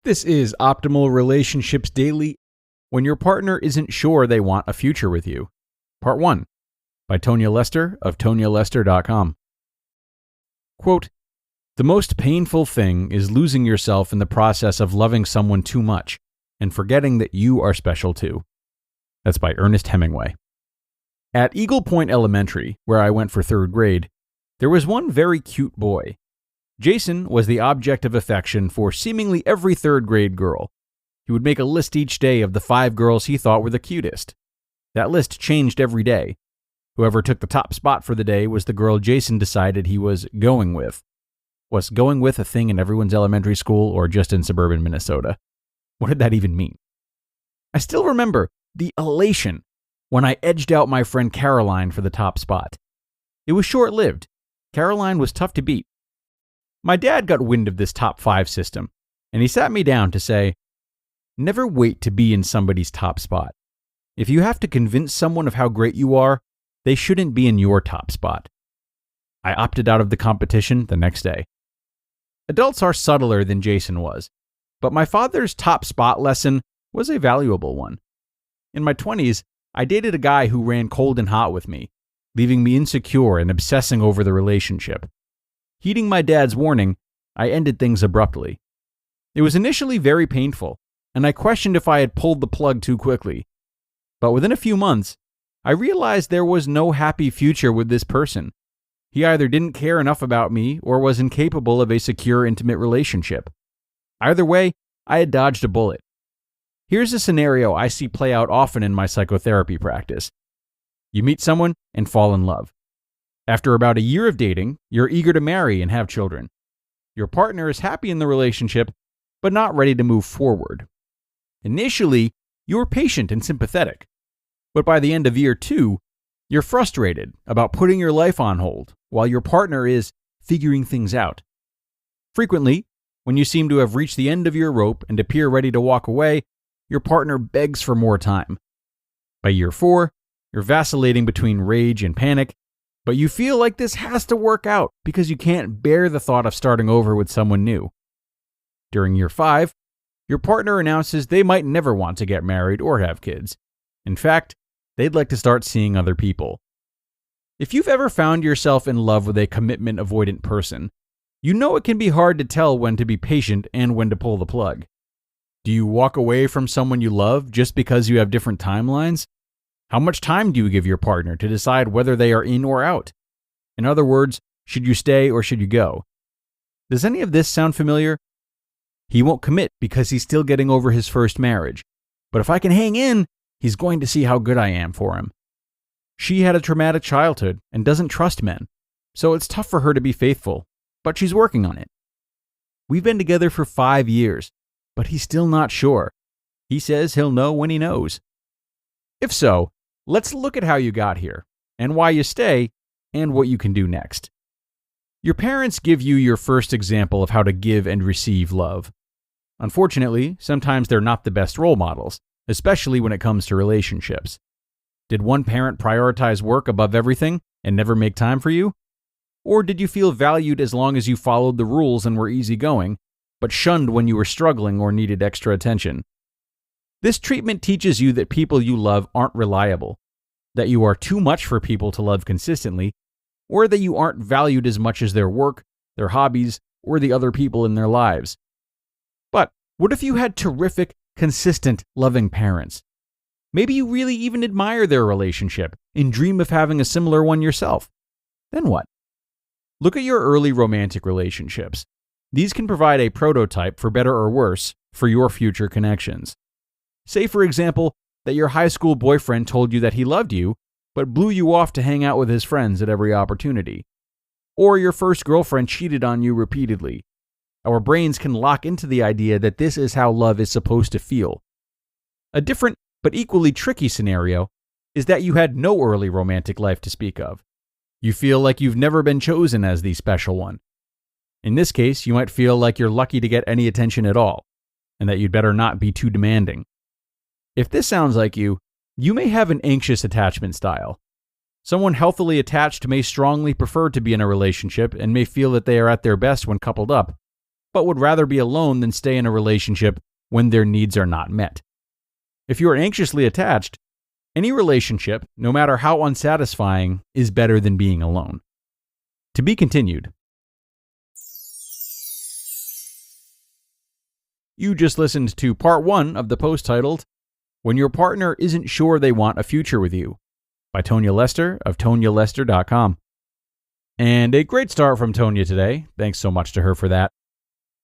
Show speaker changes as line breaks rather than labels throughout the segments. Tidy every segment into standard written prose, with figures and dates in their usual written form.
This is Optimal Relationships Daily, when your partner isn't sure they want a future with you. Part 1, by Tonya Lester of TonyaLester.com. Quote, "The most painful thing is losing yourself in the process of loving someone too much and forgetting that you are special too." That's by Ernest Hemingway. At Eagle Point Elementary, where I went for 3rd grade, there was one very cute boy. Jason was the object of affection for seemingly every 3rd grade girl. He would make a list each day of the 5 girls he thought were the cutest. That list changed every day. Whoever took the top spot for the day was the girl Jason decided he was going with. Was going with a thing in everyone's elementary school or just in suburban Minnesota? What did that even mean? I still remember the elation when I edged out my friend Caroline for the top spot. It was short-lived. Caroline was tough to beat. My dad got wind of this top 5 system, and he sat me down to say, "Never wait to be in somebody's top spot. If you have to convince someone of how great you are, they shouldn't be in your top spot." I opted out of the competition the next day. Adults are subtler than Jason was, but my father's top spot lesson was a valuable one. In my 20s, I dated a guy who ran cold and hot with me, leaving me insecure and obsessing over the relationship. Heeding my dad's warning, I ended things abruptly. It was initially very painful, and I questioned if I had pulled the plug too quickly. But within a few months, I realized there was no happy future with this person. He either didn't care enough about me or was incapable of a secure, intimate relationship. Either way, I had dodged a bullet. Here's a scenario I see play out often in my psychotherapy practice. You meet someone and fall in love. After about a year of dating, you're eager to marry and have children. Your partner is happy in the relationship, but not ready to move forward. Initially, you're patient and sympathetic. But by the end of year 2, you're frustrated about putting your life on hold while your partner is figuring things out. Frequently, when you seem to have reached the end of your rope and appear ready to walk away, your partner begs for more time. By year 4, you're vacillating between rage and panic, but you feel like this has to work out because you can't bear the thought of starting over with someone new. During year 5, your partner announces they might never want to get married or have kids. In fact, they'd like to start seeing other people. If you've ever found yourself in love with a commitment-avoidant person, you know it can be hard to tell when to be patient and when to pull the plug. Do you walk away from someone you love just because you have different timelines? How much time do you give your partner to decide whether they are in or out? In other words, should you stay or should you go? Does any of this sound familiar? He won't commit because he's still getting over his first marriage. But if I can hang in, he's going to see how good I am for him. She had a traumatic childhood and doesn't trust men, so it's tough for her to be faithful, but she's working on it. We've been together for 5 years, but he's still not sure. He says he'll know when he knows. If so, let's look at how you got here, and why you stay, and what you can do next. Your parents give you your first example of how to give and receive love. Unfortunately, sometimes they're not the best role models, especially when it comes to relationships. Did one parent prioritize work above everything and never make time for you? Or did you feel valued as long as you followed the rules and were easygoing, but shunned when you were struggling or needed extra attention? This treatment teaches you that people you love aren't reliable, that you are too much for people to love consistently, or that you aren't valued as much as their work, their hobbies, or the other people in their lives. But what if you had terrific, consistent, loving parents? Maybe you really even admire their relationship and dream of having a similar one yourself. Then what? Look at your early romantic relationships. These can provide a prototype, for better or worse, for your future connections. Say, for example, that your high school boyfriend told you that he loved you, but blew you off to hang out with his friends at every opportunity. Or your first girlfriend cheated on you repeatedly. Our brains can lock into the idea that this is how love is supposed to feel. A different, but equally tricky scenario is that you had no early romantic life to speak of. You feel like you've never been chosen as the special one. In this case, you might feel like you're lucky to get any attention at all, and that you'd better not be too demanding. If this sounds like you may have an anxious attachment style. Someone healthily attached may strongly prefer to be in a relationship and may feel that they are at their best when coupled up, but would rather be alone than stay in a relationship when their needs are not met. If you are anxiously attached, any relationship, no matter how unsatisfying, is better than being alone. To be continued. You just listened to part 1 of the post titled, When Your Partner Isn't Sure They Want a Future with You, by Tonya Lester of TonyaLester.com. And a great start from Tonya today. Thanks so much to her for that.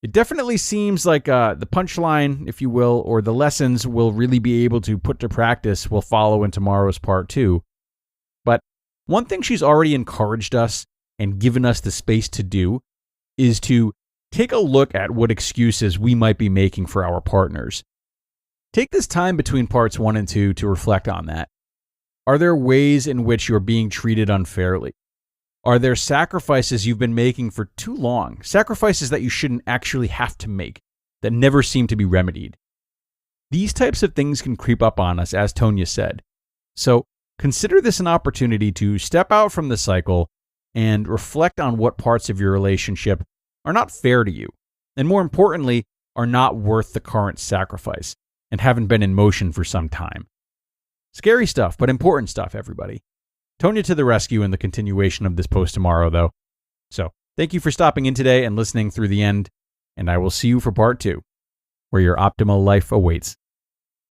It definitely seems like the punchline, if you will, or the lessons we'll really be able to put to practice will follow in tomorrow's part 2. But one thing she's already encouraged us and given us the space to do is to take a look at what excuses we might be making for our partners. Take this time between parts 1 and 2 to reflect on that. Are there ways in which you're being treated unfairly? Are there sacrifices you've been making for too long? Sacrifices that you shouldn't actually have to make, that never seem to be remedied? These types of things can creep up on us, as Tonya said. So consider this an opportunity to step out from the cycle and reflect on what parts of your relationship are not fair to you, and more importantly, are not worth the current sacrifice and haven't been in motion for some time. Scary stuff, but important stuff, everybody. Tonya to the rescue in the continuation of this post tomorrow, though. So, thank you for stopping in today and listening through the end, and I will see you for part 2, where your optimal life awaits.